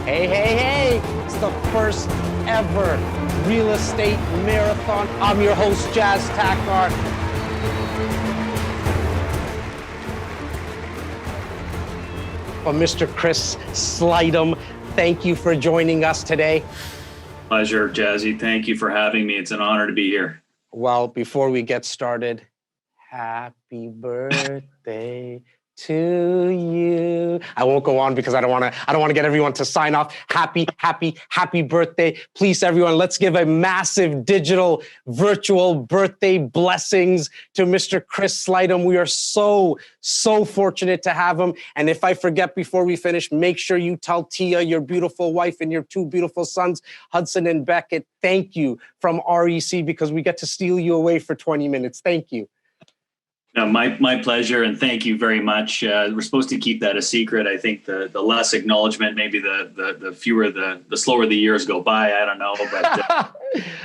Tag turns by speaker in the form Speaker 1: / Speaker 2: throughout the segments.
Speaker 1: Hey, hey, hey! It's the first ever real estate marathon. I'm your host, Jazz Takar. Mr. Chris Slightham, thank you for joining us today.
Speaker 2: Pleasure, Jazzy. Thank you for having me. It's an honor to be here.
Speaker 1: Well, before we get started, happy birthday to you. I won't go on because I don't want to get everyone to sign off. Happy birthday. Please, everyone, let's give a massive digital virtual birthday blessings to Mr. Chris Slightham. We are so fortunate to have him. And if I forget before we finish, make sure you tell Tia, your beautiful wife, and your two beautiful sons, Hudson and Beckett, thank you from REC, because we get to steal you away for 20 minutes. Thank you.
Speaker 2: No, my pleasure, and thank you very much. We're supposed to keep that a secret. I think the less acknowledgement, maybe the fewer, the slower the years go by. I don't know, but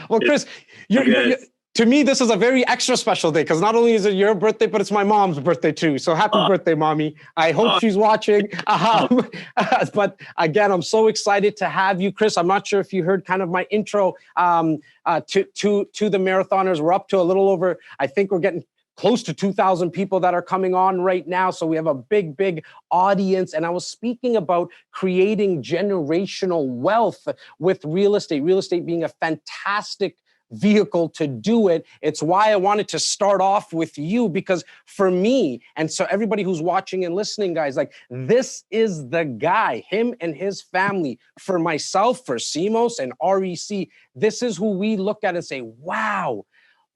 Speaker 1: well, Chris, you're, to me, this is a very extra special day because not only is it your birthday, but it's my mom's birthday too. So happy birthday, Mommy! I hope she's watching. But again, I'm so excited to have you, Chris. I'm not sure if you heard kind of my intro to the marathoners. We're up to a little over. I think we're getting close to 2,000 people that are coming on right now. So we have a big audience. And I was speaking about creating generational wealth with real estate being a fantastic vehicle to do it. It's why I wanted to start off with you, because for me, and so everybody who's watching and listening, guys, like, this is the guy, him and his family. For myself, for CMOS and REC, this is who we look at and say, wow,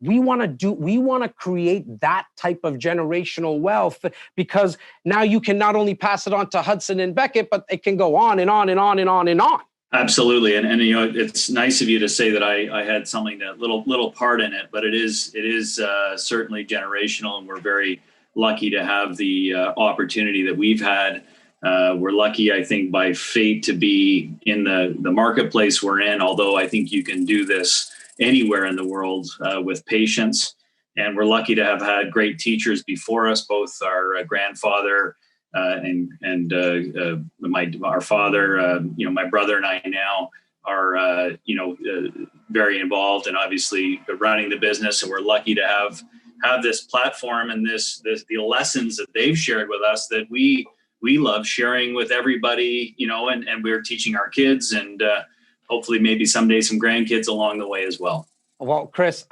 Speaker 1: we want to create that type of generational wealth, because now you can not only pass it on to Hudson and Beckett, but it can go on and on and on and on and on.
Speaker 2: Absolutely. And you know, it's nice of you to say that I had something, that little part in it, but it is certainly generational, and we're very lucky to have the opportunity that we've had. We're lucky, I think, by fate to be in the marketplace we're in, although I think you can do this anywhere in the world with patience. And we're lucky to have had great teachers before us, both our grandfather and our father. My brother and I now are very involved and obviously running the business. And we're lucky to have this platform and the lessons that they've shared with us that we love sharing with everybody, and we're teaching our kids, and hopefully maybe someday some grandkids along the way as well.
Speaker 1: Well, Chris,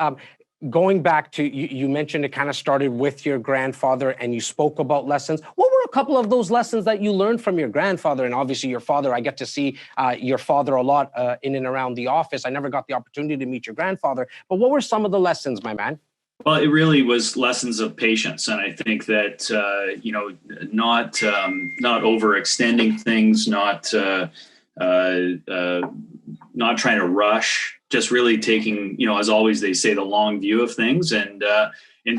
Speaker 1: going back to, you mentioned it kind of started with your grandfather, and you spoke about lessons. What were a couple of those lessons that you learned from your grandfather? And obviously your father, I get to see your father a lot in and around the office. I never got the opportunity to meet your grandfather, but what were some of the lessons, my man?
Speaker 2: Well, it really was lessons of patience. And I think that, not overextending things, not trying to rush, just really taking, as always, they say, the long view of things, and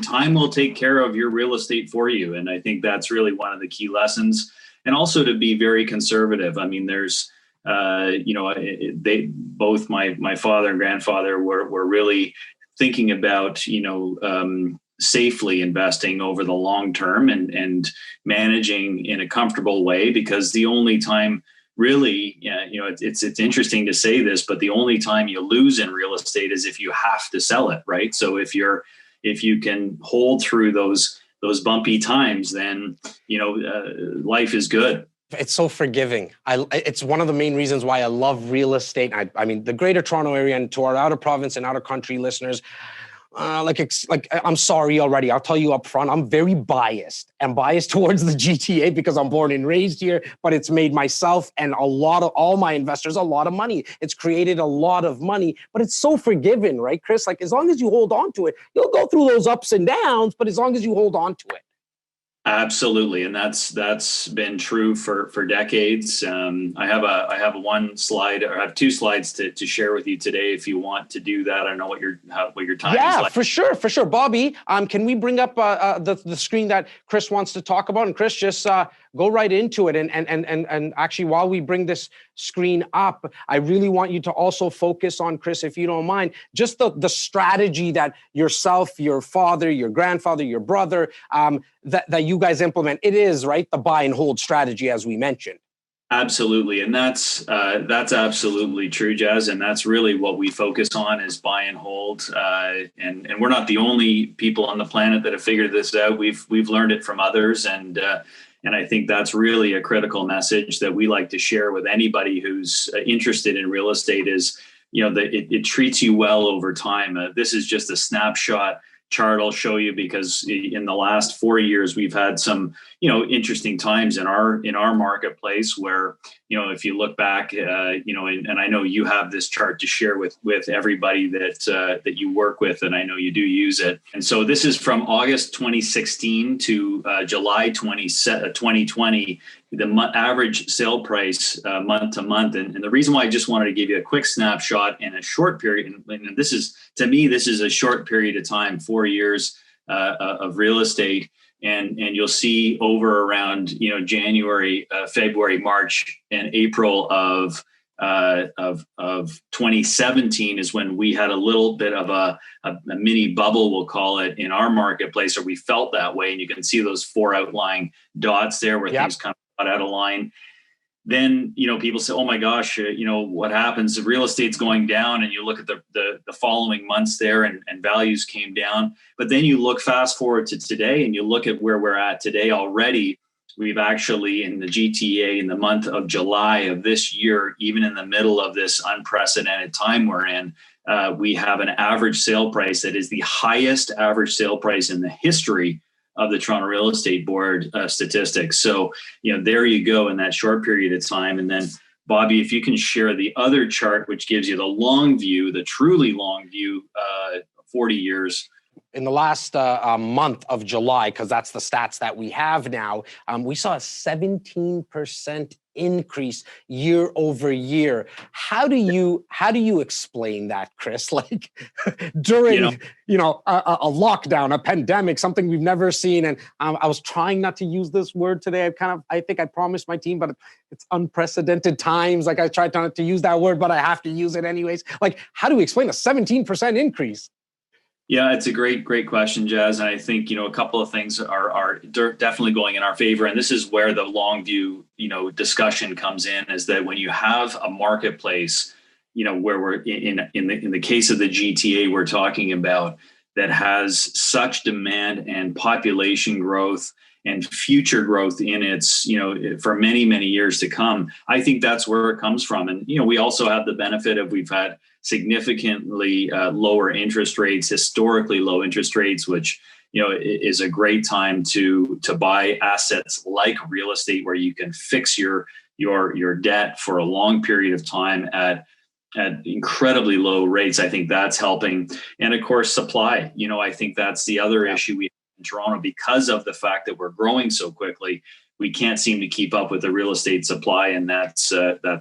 Speaker 2: time will take care of your real estate for you. And I think that's really one of the key lessons. And also to be very conservative. I mean, there's, they both, my father and grandfather were really thinking about, safely investing over the long term and managing in a comfortable way, because the only time really, it's interesting to say this, but the only time you lose in real estate is if you have to sell it, right? So if you can hold through those bumpy times, then life is good.
Speaker 1: It's so forgiving. It's one of the main reasons why I love real estate. I mean, the Greater Toronto Area, and to our out of province and out of country listeners, I'm sorry already. I'll tell you up front, I'm very biased. I'm biased towards the GTA because I'm born and raised here, but it's made myself and all my investors a lot of money. It's created a lot of money, but it's so forgiving, right, Chris? Like, as long as you hold on to it, you'll go through those ups and downs, but as long as you hold on to it.
Speaker 2: Absolutely, and that's been true for decades. I have one slide, or I have two slides to share with you today. If you want to do that, I don't know what your time is like.
Speaker 1: For sure, Bobby. Can we bring up the screen that Chris wants to talk about? And Chris, just go right into it. And actually, while we bring this screen up, I really want you to also focus on, Chris, if you don't mind, just the strategy that yourself, your father, your grandfather, your brother, that you guys implement. It is, right, the buy and hold strategy, as we mentioned.
Speaker 2: Absolutely. And that's absolutely true, Jazz. And that's really what we focus on is buy and hold. And we're not the only people on the planet that have figured this out. We've learned it from others. And I think that's really a critical message that we like to share with anybody who's interested in real estate is, that it treats you well over time. This is just a snapshot chart I'll show you because in the last 4 years we've had some interesting times in our marketplace where if you look back and I know you have this chart to share with everybody that you work with, and I know you do use it. And so this is from August 2016 to July 2020, the average sale price month to month. And the reason why I just wanted to give you a quick snapshot in a short period, and this is, to me, this is a short period of time, 4 years of real estate. And you'll see over around, January, February, March, and April of 2017 is when we had a little bit of a mini bubble, we'll call it, in our marketplace, or we felt that way. And you can see those 4 outlying dots there where things kind of got out of line. Then, people say, oh my gosh, what happens? The real estate's going down, and you look at the following months there and values came down. But then you look fast forward to today and you look at where we're at today already. We've actually in the GTA in the month of July of this year, even in the middle of this unprecedented time we're in, we have an average sale price that is the highest average sale price in the history of the Toronto Real Estate Board statistics. So, there you go in that short period of time. And then, Bobby, if you can share the other chart, which gives you the long view, the truly long view, 40 years.
Speaker 1: In the last month of July, because that's the stats that we have now, we saw a 17% increase year over year. How do you explain that, Chris? Like during a lockdown, a pandemic, something we've never seen. And I was trying not to use this word today. I think I promised my team, but it's unprecedented times. Like I tried not to use that word, but I have to use it anyways. Like, how do we explain a 17% increase?
Speaker 2: Yeah, it's a great question, Jazz. And I think, a couple of things are definitely going in our favor. And this is where the long view, discussion comes in, is that when you have a marketplace, where we're in the case of the GTA we're talking about, that has such demand and population growth and future growth in its, for many, many years to come, I think that's where it comes from. And, we also have the benefit of we've had significantly lower interest rates, historically low interest rates, which is a great time to buy assets like real estate, where you can fix your debt for a long period of time at incredibly low rates. I think that's helping, and of course, supply. I think that's the other issue we have in Toronto, because of the fact that we're growing so quickly. We can't seem to keep up with the real estate supply, and that's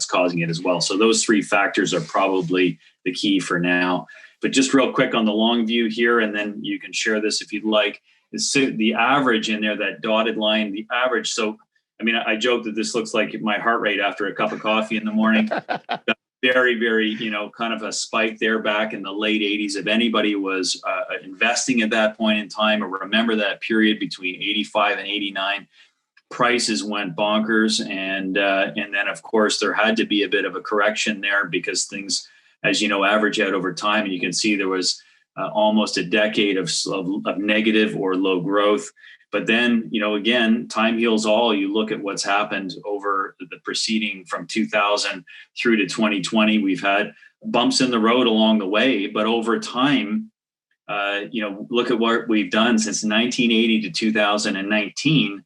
Speaker 2: causing it as well. So those 3 factors are probably the key for now. But just real quick on the long view here, and then you can share this if you'd like, is the average in there, that dotted line, the average. So, I joke that this looks like my heart rate after a cup of coffee in the morning. Very, very, kind of a spike there back in the late 80s. If anybody was investing at that point in time, or remember that period between 85 and 89, prices went bonkers. And then, of course, there had to be a bit of a correction there, because things, as average out over time. And you can see there was almost a decade of negative or low growth. But then, again, time heals all. You look at what's happened over the preceding from 2000 through to 2020. We've had bumps in the road along the way, but over time, look at what we've done since 1980 to 2019.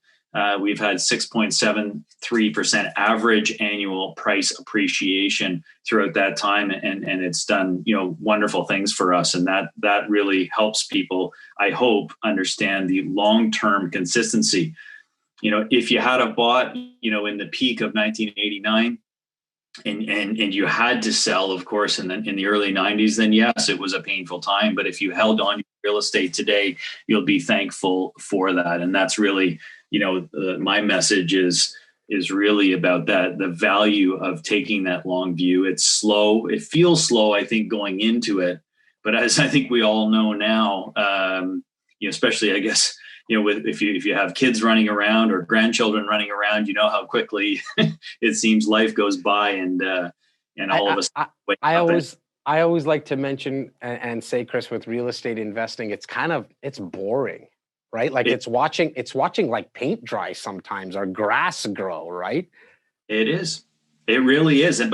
Speaker 2: We've had 6.73% average annual price appreciation throughout that time, and it's done wonderful things for us, and that really helps people, I hope, understand the long-term consistency. If you had a bought in the peak of 1989 and you had to sell, of course, in the early 90s, then yes, it was a painful time. But if you held on to real estate today, you'll be thankful for that, and that's really my message is really about that, the value of taking that long view. It's slow. It feels slow, I think, going into it. But as I think we all know now, especially, I guess, if you have kids running around or grandchildren running around, how quickly it seems life goes by, and all of us.
Speaker 1: I always like to mention and say, Chris, with real estate investing, it's boring, right? Like it's watching like paint dry sometimes, or grass grow, right?
Speaker 2: It is. It really is. And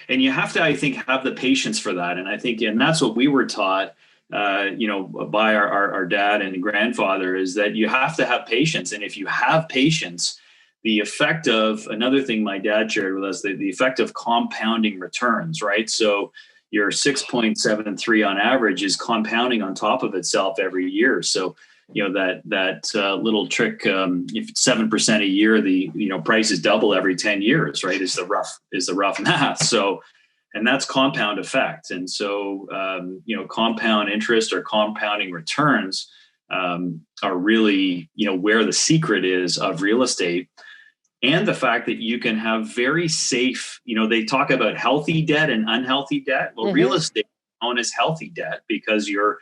Speaker 2: you have to, I think, have the patience for that. And I think, and that's what we were taught, by our dad and grandfather, is that you have to have patience. And if you have patience, the effect of, another thing my dad shared with us, the effect of compounding returns, right? So your 6.73 on average is compounding on top of itself every year. So, that little trick, if it's 7% a year, the, prices double every 10 years, right? Is the rough math. So, and that's compound effect. And so, compound interest or compounding returns, are really, where the secret is of real estate. And the fact that you can have very safe, they talk about healthy debt and unhealthy debt. Well, real estate is known as healthy debt because you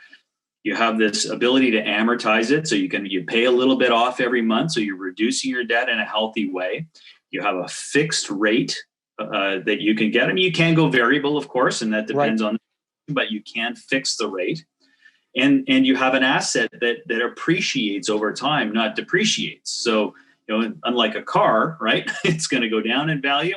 Speaker 2: have this ability to amortize it. So you pay a little bit off every month. So you're reducing your debt in a healthy way. You have a fixed rate that you can get. I mean, you can go variable, of course, and that depends on, but you can fix the rate. And you have an asset that appreciates over time, not depreciates. So, unlike a car, right? It's going to go down in value,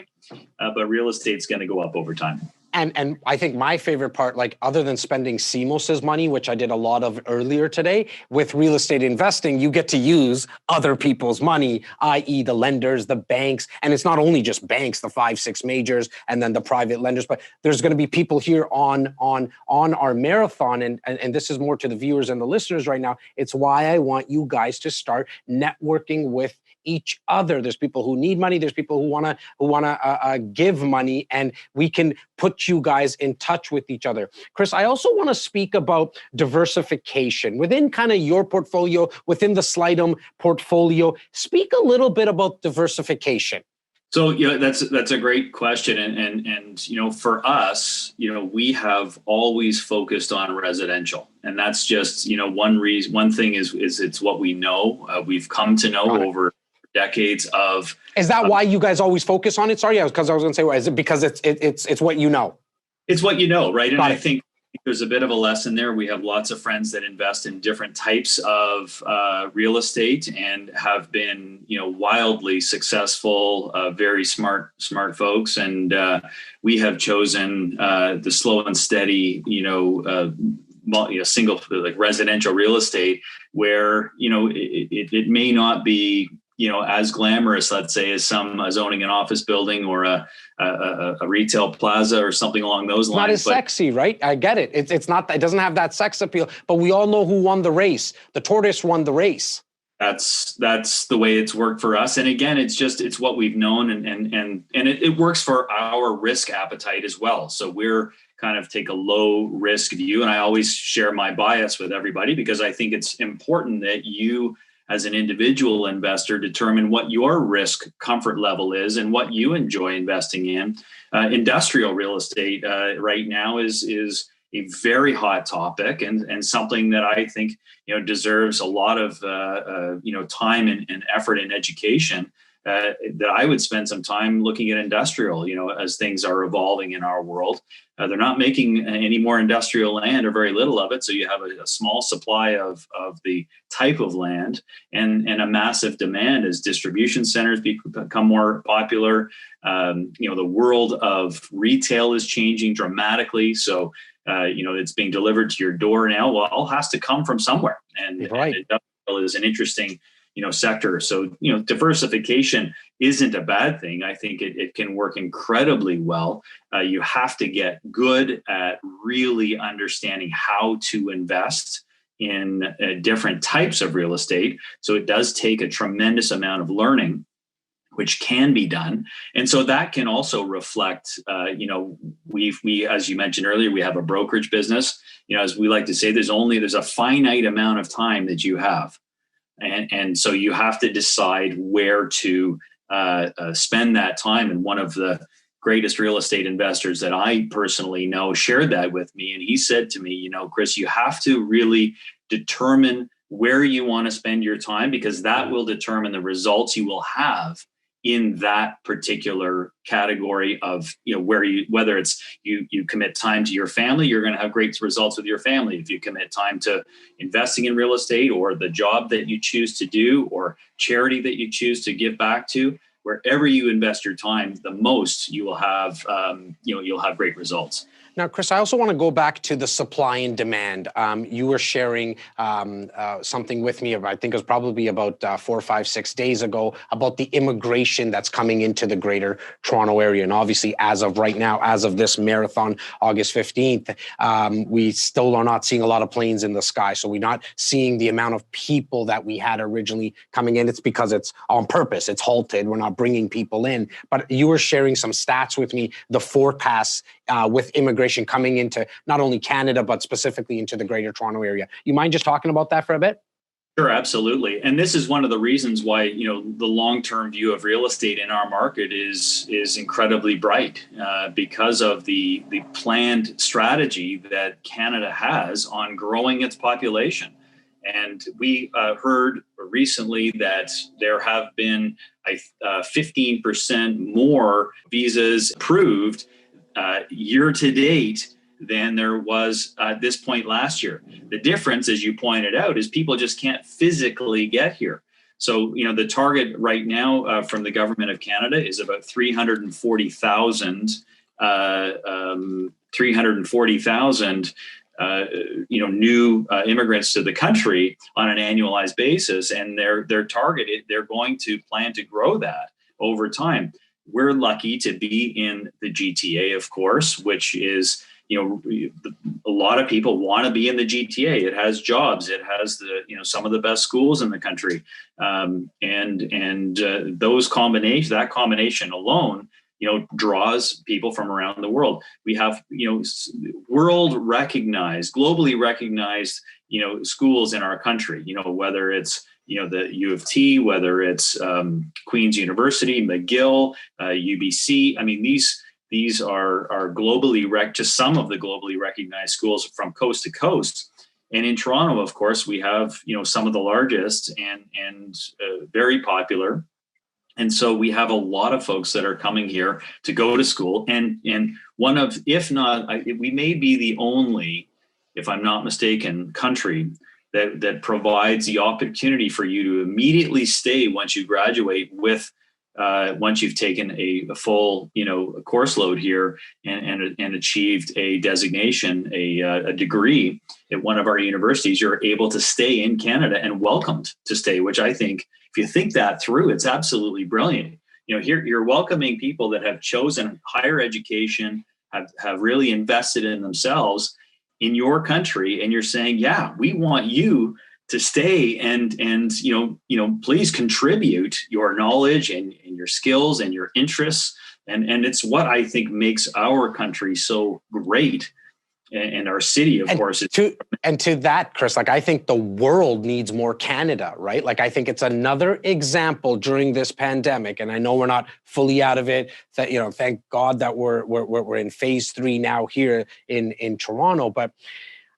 Speaker 2: but real estate's going to go up over time.
Speaker 1: And I think my favorite part, like other than spending CMOS's money, which I did a lot of earlier today, with real estate investing, you get to use other people's money, i.e. the lenders, the banks. And it's not only just banks, the 5-6 majors, and then the private lenders, but there's going to be people here on our marathon. And this is more to the viewers and the listeners right now. It's why I want you guys to start networking with each other. There's people who need money. There's people who wanna give money, and we can put you guys in touch with each other. Chris, I also want to speak about diversification within kind of your portfolio, within the Slightham portfolio. Speak a little bit about diversification.
Speaker 2: So that's a great question, and for us, we have always focused on residential, and that's just one reason. One thing is it's what we know. We've come to know over decades of.
Speaker 1: Is that why you guys always focus on it? Sorry, because I was going to say, is it because it's what you know?
Speaker 2: It's what you know, right? And I think there's a bit of a lesson there. We have lots of friends that invest in different types of real estate and have been, wildly successful, very smart folks. And we have chosen the slow and steady, single, like residential real estate, where it may not be as glamorous, let's say, as owning an office building or a retail plaza or something along those lines.
Speaker 1: Not as sexy, right? I get it. It's not. It doesn't have that sex appeal. But we all know who won the race. The tortoise won the race.
Speaker 2: That's the way it's worked for us. And again, it's what we've known, and it works for our risk appetite as well. So we're kind of take a low risk view, and I always share my bias with everybody because I think it's important that you, as an individual investor, determine what your risk comfort level is and what you enjoy investing in. Industrial real estate right now is a very hot topic and something that I think deserves a lot of time and effort and education. That I would spend some time looking at industrial, as things are evolving in our world. They're not making any more industrial land, or very little of it. So you have a small supply of the type of land and a massive demand as distribution centers become more popular. The world of retail is changing dramatically. So, it's being delivered to your door now. Well, all has to come from somewhere. And industrial is an interesting sector. So, diversification isn't a bad thing. I think it can work incredibly well. You have to get good at really understanding how to invest in different types of real estate. So it does take a tremendous amount of learning, which can be done. And so that can also reflect, we, as you mentioned earlier, we have a brokerage business. As we like to say, there's a finite amount of time that you have. And so you have to decide where to spend that time. And one of the greatest real estate investors that I personally know shared that with me. And he said to me, Chris, you have to really determine where you want to spend your time, because that will determine the results you will have in that particular category of, whether it's you commit time to your family, you're going to have great results with your family. If you commit time to investing in real estate, or the job that you choose to do, or charity that you choose to give back to, wherever you invest your time the most, you will have, you'll have great results.
Speaker 1: Now, Chris, I also want to go back to the supply and demand. You were sharing something with me, I think it was probably about 4, 5, 6 days ago, about the immigration that's coming into the Greater Toronto Area. And obviously, as of right now, as of this marathon, August 15th, we still are not seeing a lot of planes in the sky. So we're not seeing the amount of people that we had originally coming in. It's because it's on purpose. It's halted. We're not bringing people in. But you were sharing some stats with me, the forecasts with immigration coming into not only Canada, but specifically into the Greater Toronto Area. You mind just talking about that for a bit?
Speaker 2: Sure, absolutely. And this is one of the reasons why, the long-term view of real estate in our market is incredibly bright, because of the planned strategy that Canada has on growing its population. And we heard recently that there have been 15% more visas approved year to date than there was at this point last year. The difference, as you pointed out, is people just can't physically get here. So, the target right now from the government of Canada is about 340,000 new immigrants to the country on an annualized basis. And their target, they're going to plan to grow that over time. We're lucky to be in the GTA, of course, which is, a lot of people want to be in the GTA. It has jobs. It has some of the best schools in the country. That combination alone, draws people from around the world. We have, globally recognized, schools in our country, whether it's, the U of T, whether it's Queen's University, McGill, UBC. I mean, these are globally just some of the globally recognized schools from coast to coast. And in Toronto, of course, we have, some of the largest and very popular. And so we have a lot of folks that are coming here to go to school. And one of, if not, we may be the only, if I'm not mistaken, country that provides the opportunity for you to immediately stay once you graduate with, once you've taken a full, course load here and achieved a designation, a degree at one of our universities, you're able to stay in Canada and welcomed to stay, which I think, if you think that through, it's absolutely brilliant. Here you're welcoming people that have chosen higher education, have really invested in themselves in your country, and you're saying, yeah, we want you to stay and please contribute your knowledge and your skills and your interests. And it's what I think makes our country so great. And our city, of course. To that, Chris, I think the world needs more Canada, right? I think it's another example during this pandemic, and I know we're not fully out of it. That thank God that we're in phase 3 now here in Toronto. But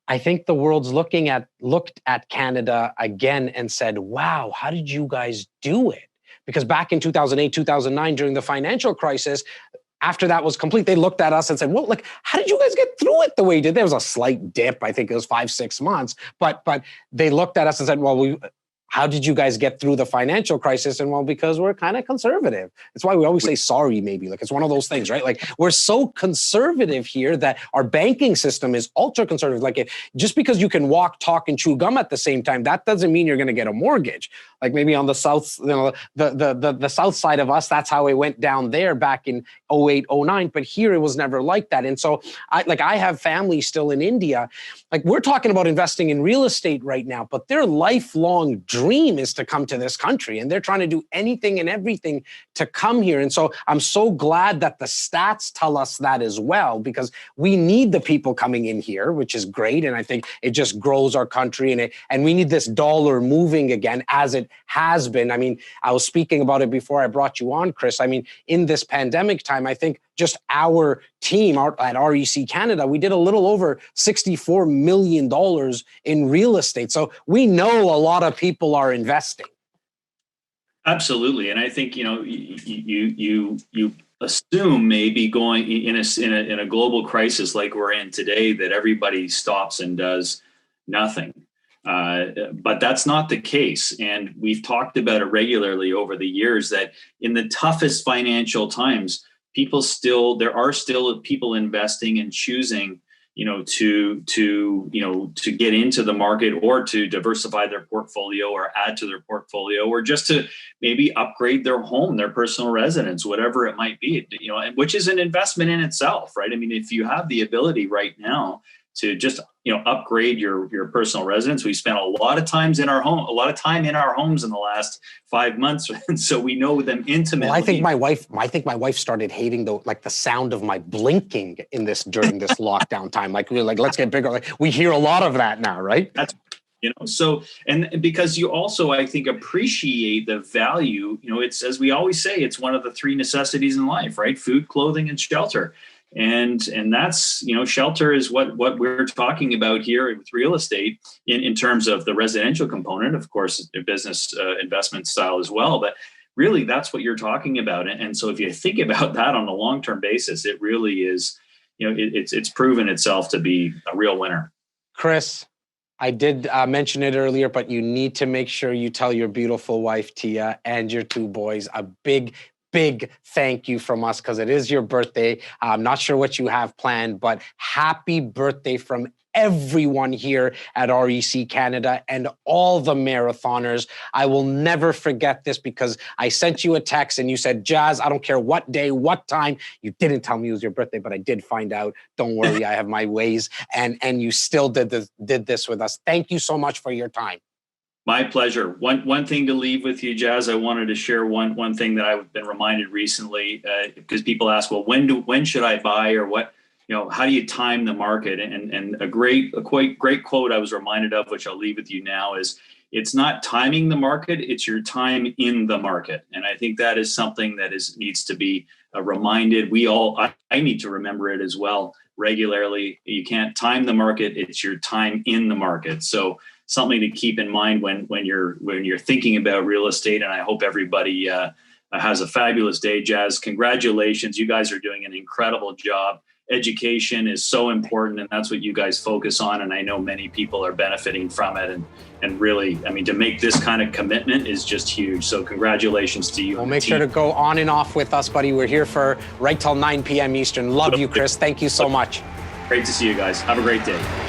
Speaker 2: I think the world's looked at Canada again and said, "Wow, how did you guys do it?" Because back in 2008, 2009, during the financial crisis, after that was complete, they looked at us and said, well, how did you guys get through it the way you did? There was a slight dip. I think it was 5, 6 months. But they looked at us and said, well, how did you guys get through the financial crisis? And well, because we're kind of conservative. That's why we always say sorry, maybe. It's one of those things, right? We're so conservative here that our banking system is ultra conservative. Just because you can walk, talk, and chew gum at the same time, that doesn't mean you're going to get a mortgage. Maybe on the south, the south side of us, that's how it went down there back in 08, 09. But here it was never like that. And so I have family still in India. We're talking about investing in real estate right now, but their lifelong dream is to come to this country, and they're trying to do anything and everything to come here. And so I'm so glad that the stats tell us that as well, because we need the people coming in here, which is great. And I think it just grows our country, and we need this dollar moving again as it
Speaker 1: it has been. I mean, I was speaking about it before I brought you on, Chris. I mean, in this pandemic time, I think just our team at REC Canada, we did a little over $64 million in real estate. So we know a lot of people are investing.
Speaker 2: Absolutely. And I think, you assume maybe going in a global crisis like we're in today, that everybody stops and does nothing. But that's not the case. And we've talked about it regularly over the years that in the toughest financial times, there are still people investing and choosing, to get into the market or to diversify their portfolio or add to their portfolio, or just to maybe upgrade their home, their personal residence, whatever it might be, which is an investment in itself, right? I mean, if you have the ability right now to just, upgrade your personal residence. We spent a lot of time in our homes in the last 5 months. And so we know them intimately.
Speaker 1: Well, I think my wife started hating the sound of my blinking during this lockdown time. Like, we're like, let's get bigger. Like, we hear a lot of that now, right?
Speaker 2: That's, so, and because you also, I think, appreciate the value, it's, as we always say, it's one of the three necessities in life, right? Food, clothing, and shelter. And that's, shelter is what we're talking about here with real estate in terms of the residential component, of course, the business investment style as well. But really, that's what you're talking about. And so if you think about that on a long-term basis, it really is, it's proven itself to be a real winner.
Speaker 1: Chris, I did mention it earlier, but you need to make sure you tell your beautiful wife, Tia, and your two boys a big thank you from us, because it is your birthday. I'm not sure what you have planned, but happy birthday from everyone here at REC Canada and all the marathoners. I will never forget this, because I sent you a text and you said, Jazz, I don't care what day, what time. You didn't tell me it was your birthday, but I did find out. Don't worry, I have my ways. And you still did this with us. Thank you so much for your time.
Speaker 2: My pleasure. One thing to leave with you, Jazz, I wanted to share one thing that I've been reminded recently, because people ask, well, when should I buy, or what, how do you time the market? And a great quote I was reminded of, which I'll leave with you now, is it's not timing the market, it's your time in the market. And I think that is something that needs to be reminded. I need to remember it as well regularly. You can't time the market, it's your time in the market. So something to keep in mind when you're thinking about real estate. And I hope everybody has a fabulous day. Jazz, congratulations. You guys are doing an incredible job. Education is so important, and that's what you guys focus on. And I know many people are benefiting from it. And really, I mean, to make this kind of commitment is just huge. So congratulations to you.
Speaker 1: Well, make sure to go on and off with us, buddy. We're here for right till 9 p.m. Eastern. Love you, Chris. Thank you so much.
Speaker 2: Great to see you guys. Have a great day.